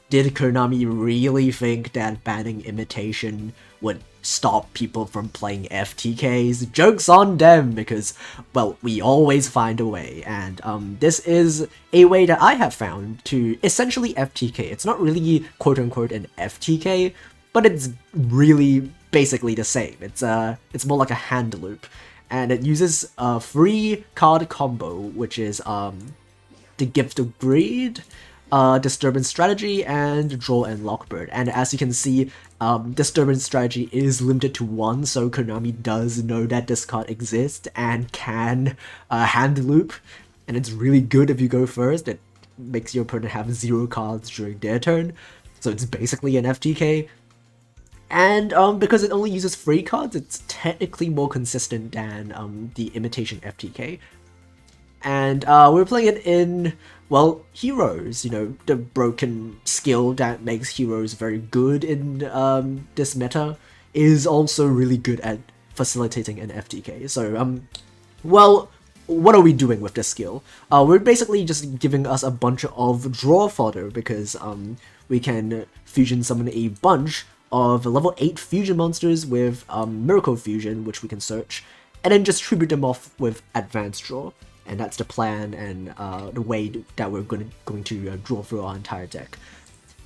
did Konami really think that banning imitation would stop people from playing FTKs? Joke's on them, because, well, we always find a way, and this is a way that I have found to essentially FTK. It's not really quote-unquote an FTK, but it's really basically the same. It's more like a hand loop, and it uses a free card combo, which is the Gift of Greed, Disturbance Strategy, and Draw and Lockbird. And as you can see, Disturbance Strategy is limited to 1, so Konami does know that this card exists and can hand loop, and it's really good if you go first. It makes your opponent have 0 cards during their turn, so it's basically an FTK. And because it only uses free cards, it's technically more consistent than the Imitation FTK. And we're playing it in, well, Heroes, you know, the broken skill that makes Heroes very good in this meta is also really good at facilitating an FTK. So, well, what are we doing with this skill? We're basically just giving us a bunch of draw fodder, because we can fusion summon a bunch of level 8 fusion monsters with Miracle Fusion, which we can search, and then just tribute them off with Advanced Draw. And that's the plan and the way that we're going to draw through our entire deck.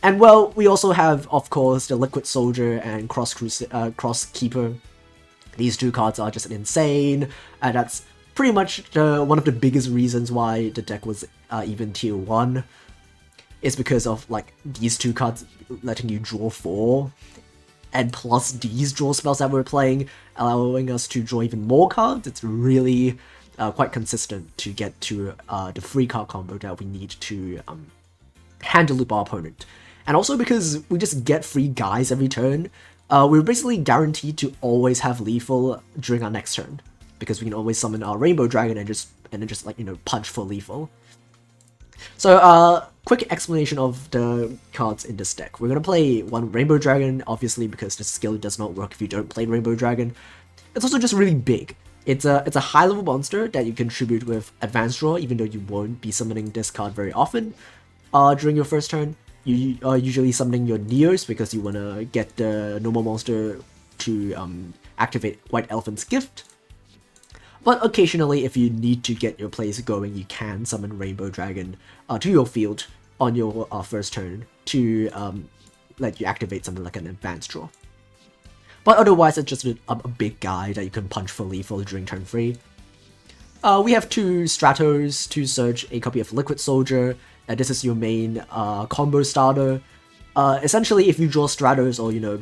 And well, we also have, of course, the Liquid Soldier and Cross Keeper. These 2 cards are just insane, and that's pretty much one of the biggest reasons why the deck was even tier 1. Is because of like these 2 cards letting you draw 4, and plus these draw spells that we're playing, allowing us to draw even more cards. It's really quite consistent to get to the free card combo that we need to hand loop our opponent. And also because we just get free guys every turn, we're basically guaranteed to always have lethal during our next turn, because we can always summon our Rainbow Dragon and then just like, you know, punch for lethal. So quick explanation of the cards in this deck. We're gonna play one Rainbow Dragon, obviously, because the skill does not work if you don't play Rainbow Dragon. It's also just really big. It's a high-level monster that you contribute with Advanced Draw, even though you won't be summoning this card very often during your first turn. You are usually summoning your Neos because you want to get the normal monster to activate White Elephant's Gift. But occasionally, if you need to get your plays going, you can summon Rainbow Dragon to your field on your first turn to let you activate something like an Advanced Draw. But otherwise, it's just a big guy that you can punch for lethal during turn 3. We have 2 Stratos to search a copy of Liquid Soldier, and this is your main combo starter. Essentially, if you draw Stratos or, you know,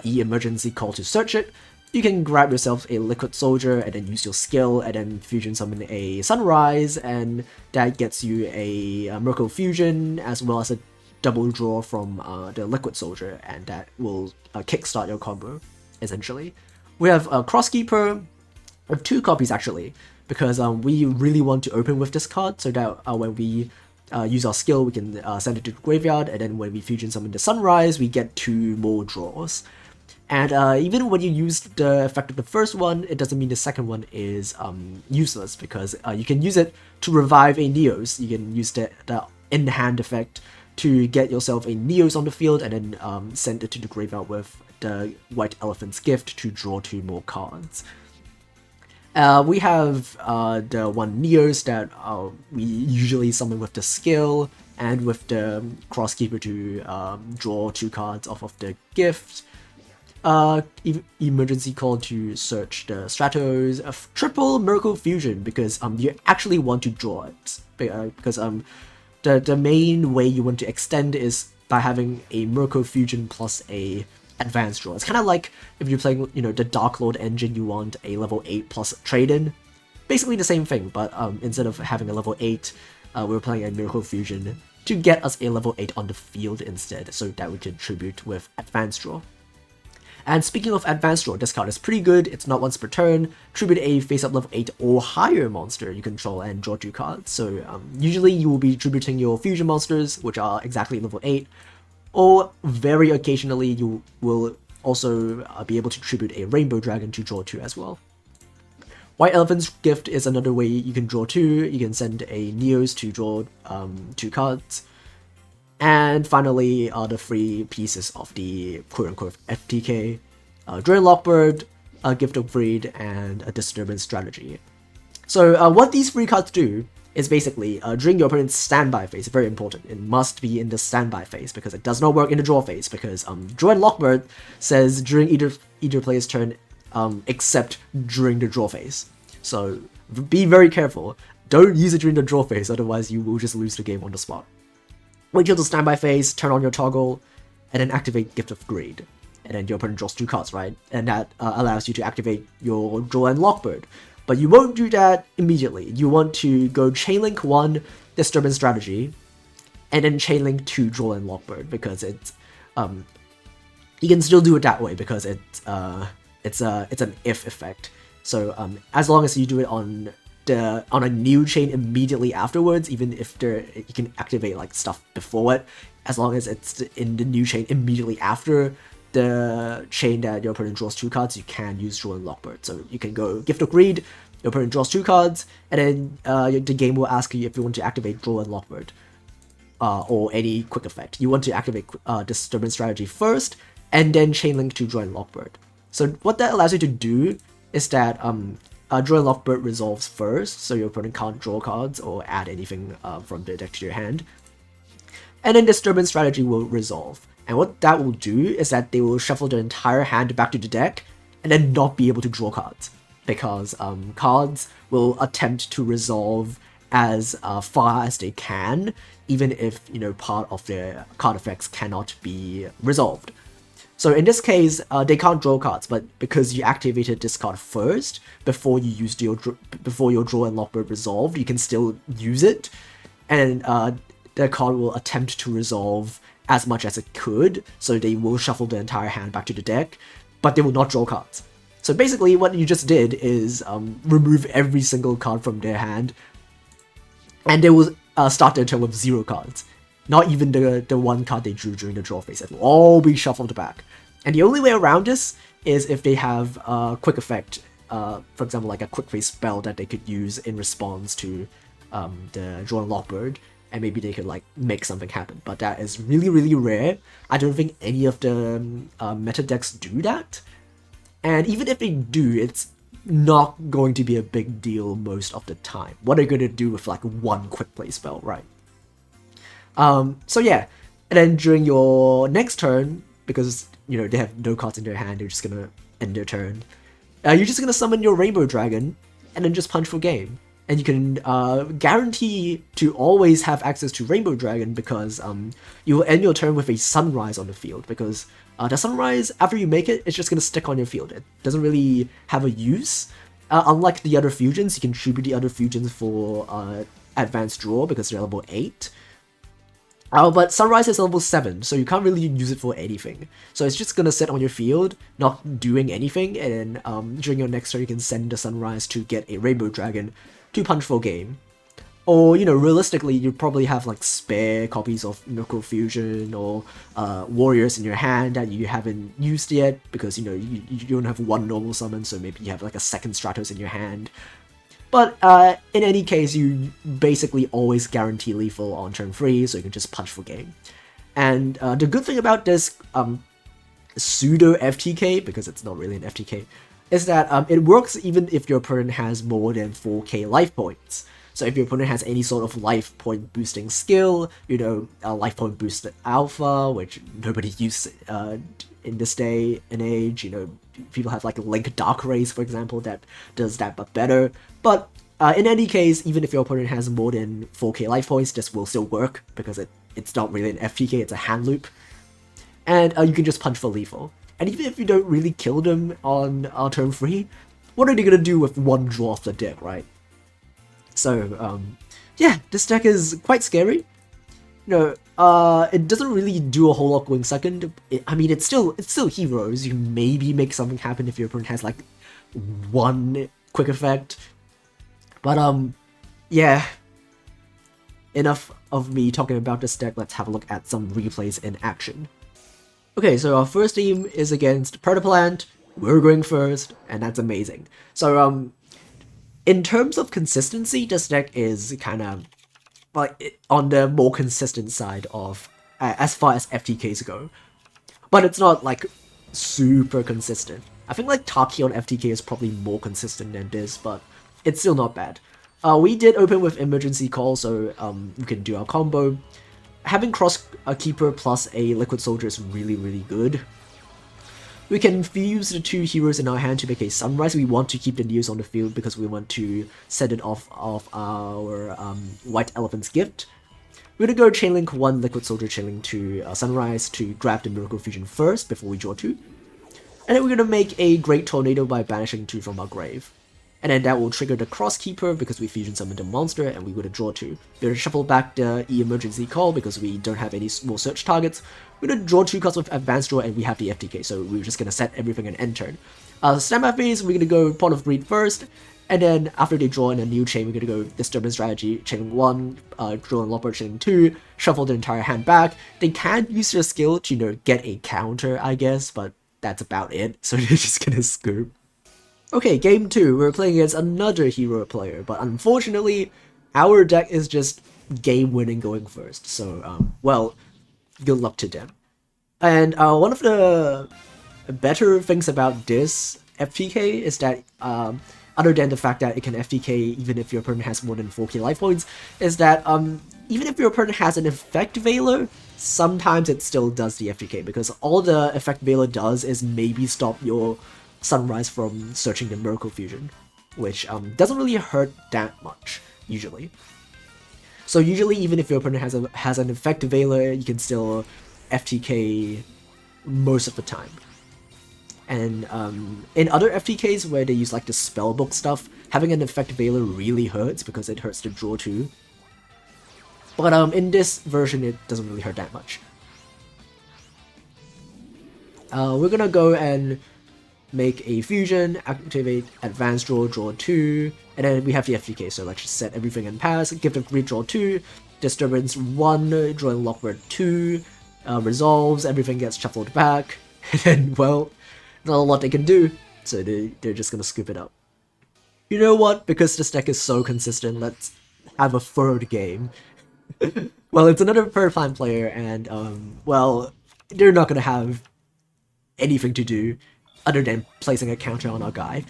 E-Emergency Call to search it, you can grab yourself a Liquid Soldier and then use your skill and then fusion summon a Sunrise, and that gets you a Miracle Fusion as well as a double draw from the Liquid Soldier, and that will kickstart your combo, essentially. We have a Crosskeeper, we have 2 copies actually, because we really want to open with this card, so that when we use our skill, we can send it to the graveyard, and then when we fusion summon the Sunrise, we get 2 more draws. And even when you use the effect of the first one, it doesn't mean the second one is useless, because you can use it to revive a Neos. You can use the in-hand effect to get yourself a Neos on the field, and then send it to the graveyard with the White Elephant's Gift to draw 2 more cards. We have the one Neos that we usually summon with the skill, and with the Crosskeeper to draw 2 cards off of the gift. Emergency Call to search the Stratos, a triple Miracle Fusion, because you actually want to draw it, because the main way you want to extend is by having a Miracle Fusion plus a Advanced Draw. It's kind of like if you're playing, you know, the Dark Lord engine, you want a level 8 plus trade-in. Basically the same thing, but instead of having a level 8, we're playing a Miracle Fusion to get us a level 8 on the field instead, so that we can tribute with Advanced Draw. And speaking of Advanced Draw, this card is pretty good. It's not once per turn. Tribute a face-up level 8 or higher monster you control and draw 2 cards. So usually you will be tributing your fusion monsters, which are exactly level 8, or very occasionally you will also be able to tribute a Rainbow Dragon to draw 2 as well. White Elephant's Gift is another way you can draw 2. You can send a Neos to draw 2 cards. And finally, the 3 pieces of the quote-unquote FTK, Drain Lockbird, a Gift of Greed, and a Disturbance Strategy. So what these 3 cards do is basically during your opponent's standby phase, very important, it must be in the standby phase because it does not work in the draw phase because Drain Lockbird says during either player's turn except during the draw phase. So be very careful, don't use it during the draw phase, otherwise you will just lose the game on the spot. Wait till the standby phase, turn on your toggle, and then activate Gift of Greed. And then your opponent draws 2 cards, right? And that allows you to activate your Drain Lockbird. But you won't do that immediately. You want to go Chainlink 1, Disturbance Strategy, and then Chainlink 2, Drain Lockbird, because it's you can still do it that way because it's an if effect. So as long as you do it on a new chain immediately afterwards, even if you can activate like stuff before it, as long as it's in the new chain immediately after the chain that your opponent draws 2 cards, you can use Drain Lockbird. So you can go Gift of Greed, your opponent draws 2 cards, and then the game will ask you if you want to activate Drain Lockbird or any quick effect. You want to activate Disturbance Strategy first, and then Chainlink to Drain Lockbird. So what that allows you to do is that Drain Lockbird resolves first, so your opponent can't draw cards or add anything from their deck to your hand. And then Disturbance Strategy will resolve. And what that will do is that they will shuffle their entire hand back to the deck and then not be able to draw cards. Because cards will attempt to resolve as far as they can, even if, part of their card effects cannot be resolved. So in this case, they can't draw cards, but because you activated this card first, before you used before your Drain Lockbird resolved, you can still use it, and the card will attempt to resolve as much as it could, so they will shuffle the entire hand back to the deck, but they will not draw cards. So basically what you just did is remove every single card from their hand, and they will start their turn with 0 cards. Not even the 1 card they drew during the draw phase. It will all be shuffled back. And the only way around this is if they have a quick effect, for example like a quick phase spell that they could use in response to the Drain Lockbird, and maybe they could like make something happen. But that is really, really rare. I don't think any of the meta decks do that. And even if they do, it's not going to be a big deal most of the time. What are you going to do with like 1 quick play spell, right? So yeah, and then during your next turn, because they have no cards in their hand, they're just gonna end their turn. You're just gonna summon your Rainbow Dragon, and then just punch for game. And you can guarantee to always have access to Rainbow Dragon because you will end your turn with a Sunrise on the field, because the Sunrise, after you make it, it's just going to stick on your field. It doesn't really have a use. Unlike the other fusions, you can tribute the other fusions for Advanced Draw because they're level 8. But Sunrise is level 7, so you can't really use it for anything. So it's just going to sit on your field, not doing anything, and then during your next turn you can send the Sunrise to get a Rainbow Dragon to punch for game. Or, realistically, you probably have like spare copies of Miracle Fusion or Warriors in your hand that you haven't used yet because, you don't have 1 normal summon, so maybe you have like a 2nd Stratos in your hand. But in any case, you basically always guarantee lethal on turn 3, so you can just punch for game. And the good thing about this pseudo FTK, because it's not really an FTK, is that it works even if your opponent has more than 4k life points. So if your opponent has any sort of life point boosting skill, life point boosted alpha, which nobody uses in this day and age, people have like Link Dark Rays, for example, that does that but better. But in any case, even if your opponent has more than 4k life points, this will still work because it's not really an FTK, it's a hand loop. And you can just punch for lethal. And even if you don't really kill them on turn 3, what are they gonna do with 1 draw off the deck, right? So, yeah, this deck is quite scary. It doesn't really do a whole lot going second. It's still heroes. You maybe make something happen if your opponent has like 1 quick effect. But yeah. Enough of me talking about this deck. Let's have a look at some replays in action. Okay, so our first team is against Predaplant. We're going first, and that's amazing. So in terms of consistency, this deck is kind of like on the more consistent side of as far as FTKs go. But it's not like super consistent. I think like Taki on FTK is probably more consistent than this, but it's still not bad. We did open with Emergency Call, so we can do our combo. Having Cross Keeper plus a Liquid Soldier is really, really good. We can fuse the two heroes in our hand to make a Sunrise. We want to keep the Neos on the field because we want to set it off of our White Elephant's gift. We're gonna go Chainlink 1 Liquid Soldier Chainlink to Sunrise to grab the Miracle Fusion first before we draw 2. And then we're gonna make a Great Tornado by banishing 2 from our grave. And then that will trigger the Cross Keeper because we fusion summon the monster and we're gonna draw 2. We're gonna shuffle back the Emergency Call because we don't have any more search targets. We're gonna draw 2 cards with Advanced Draw and we have the FTK, so we're just gonna set everything in end turn. Standby phase, we're gonna go Pot of Greed first, and then after they draw in a new chain, we're gonna go Disturbance Strategy, Chaining 1, draw and Lockbird, Chaining 2, shuffle the entire hand back. They can use their skill to, get a counter, I guess, but that's about it, so they're just gonna scoop. Okay, game 2, we're playing against another hero player, but unfortunately, our deck is just game-winning going first, so, well, good luck to them. And one of the better things about this FTK is that, other than the fact that it can FTK even if your opponent has more than 4k life points, is that even if your opponent has an Effect Veiler, sometimes it still does the FTK, because all the Effect Veiler does is maybe stop your Sunrise from searching the Miracle Fusion, which doesn't really hurt that much, usually. So usually even if your opponent has an Effect Veiler, you can still FTK most of the time. And in other FTKs where they use like the Spellbook stuff, having an Effect Veiler really hurts because it hurts to draw 2. But in this version it doesn't really hurt that much. We're gonna go and make a fusion, activate Advanced Draw, draw 2, and then we have the FTK, so let's just set everything in pass, give the Greed, draw 2, Disturbance 1, drawing Lockbird 2, resolves, everything gets shuffled back, and then, well, not a lot they can do, so they're just gonna scoop it up. You know what, because this deck is so consistent, let's have a third game. Well, it's another third plan player, and, well, they're not gonna have anything to do other than placing a counter on our guy.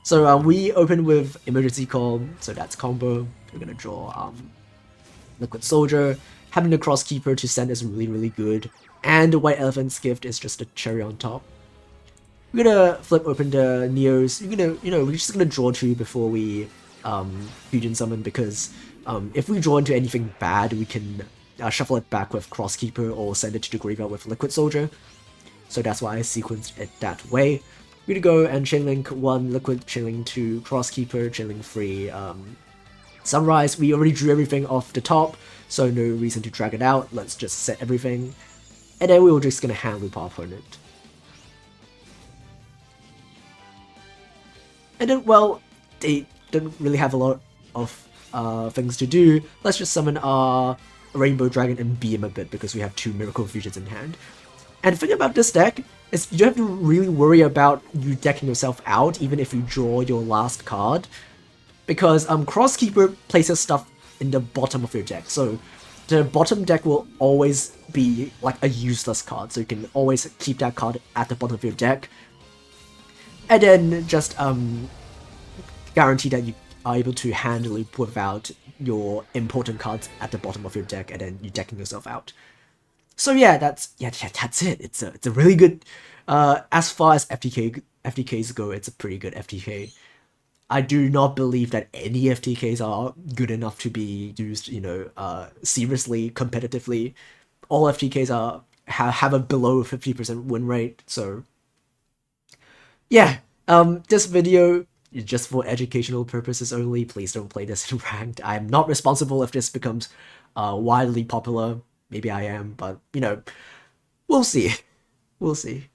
So we open with Emergency Call, so that's combo. We're gonna draw Liquid Soldier. Having the Cross Keeper to send is really, really good. And the White Elephant's gift is just a cherry on top. We're gonna flip open the Neos. We're just gonna draw 2 before we Fusion Summon, because if we draw into anything bad, we can shuffle it back with Cross Keeper or send it to the graveyard with Liquid Soldier. So that's why I sequenced it that way. We're gonna go and Chainlink 1 Liquid, Chainlink 2 Cross Keeper, Chainlink 3 Sunrise. We already drew everything off the top, so no reason to drag it out. Let's just set everything. And then we were just gonna hand loop our opponent. And then, well, they don't really have a lot of things to do. Let's just summon our Rainbow Dragon and beam a bit because we have 2 Miracle Fusions in hand. And the thing about this deck is you don't have to really worry about you decking yourself out even if you draw your last card, because Cross Keeper places stuff in the bottom of your deck, so the bottom deck will always be like a useless card, so you can always keep that card at the bottom of your deck, and then just guarantee that you are able to handle it without your important cards at the bottom of your deck and then you decking yourself out. So yeah, that's it. It's a really good, as far as FTKs go, it's a pretty good FTK. I do not believe that any FTKs are good enough to be used, seriously, competitively. All FTKs have a below 50% win rate, so yeah. This video is just for educational purposes only. Please don't play this in ranked. I'm not responsible if this becomes widely popular. Maybe I am, but, we'll see. We'll see.